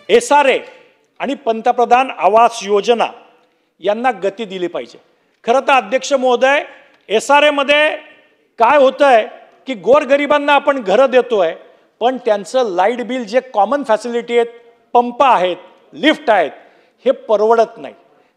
SRA आणि पंतप्रधान आवास योजना यांना गती दिली पाहिजे। खरं तर अध्यक्ष महोदय, SRA मध्ये काय होतंय की गोरगरिबांना आपण घरं देतोय, पण त्यांचं लाईट बिल जे कॉमन फॅसिलिटी आहेत, पंप आहेत, लिफ्ट आहेत, हे परवडत नाही।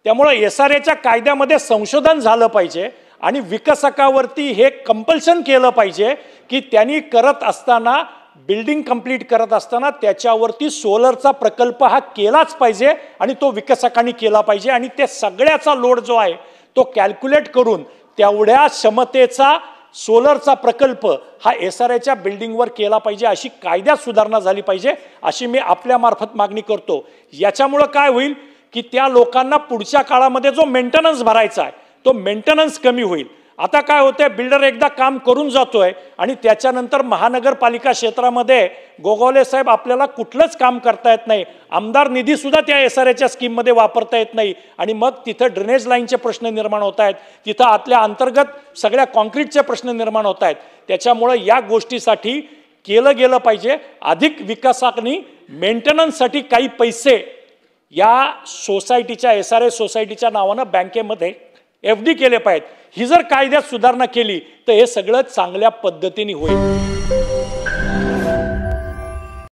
त्यामुळे SRAच्या कायद्यामध्ये संशोधन झालं पाहिजे आणि विकसकावरती हे कंपल्शन केलं पाहिजे की त्यांनी करत असताना, बिल्डिंग कंप्लीट करत असताना त्याच्यावरती सोलरचा प्रकल्प हा केलाच पाहिजे आणि तो विकसकांनी केला पाहिजे आणि ते सगळ्याचा लोड जो आहे तो कॅल्क्युलेट करून तेवढ्या क्षमतेचा सोलरचा प्रकल्प हा SRAच्या बिल्डिंगवर केला पाहिजे, अशी कायद्यात सुधारणा झाली पाहिजे, अशी मी आपल्या मार्फत मागणी करतो। याच्यामुळे काय होईल की त्या लोकांना पुढच्या काळामध्ये जो मेंटेनन्स भरायचा आहे तो मेंटेनन्स कमी होईल। आता काय होतंय, बिल्डर एकदा काम करून जातोय आणि त्याच्यानंतर महानगरपालिका क्षेत्रामध्ये गोगावले साहेब आपल्याला कुठलंच काम करता येत नाही, आमदार निधी सुद्धा त्या SRAच्या स्कीममध्ये वापरता येत नाही आणि मग तिथं ड्रेनेज लाईनचे प्रश्न निर्माण होत आहेत, तिथं आतल्या अंतर्गत सगळ्या कॉन्क्रीटचे प्रश्न निर्माण होत आहेत। त्याच्यामुळे या गोष्टीसाठी केलं गेलं पाहिजे। अधिक विकासाने मेंटेनन्ससाठी काही पैसे या सोसायटीच्या SRA सोसायटीच्या नावानं बँकेमध्ये FD केले पाहिजेत। ही जर कायद्यात सुधारणा केली तर हे सगळं चांगल्या पद्धतीने होईल।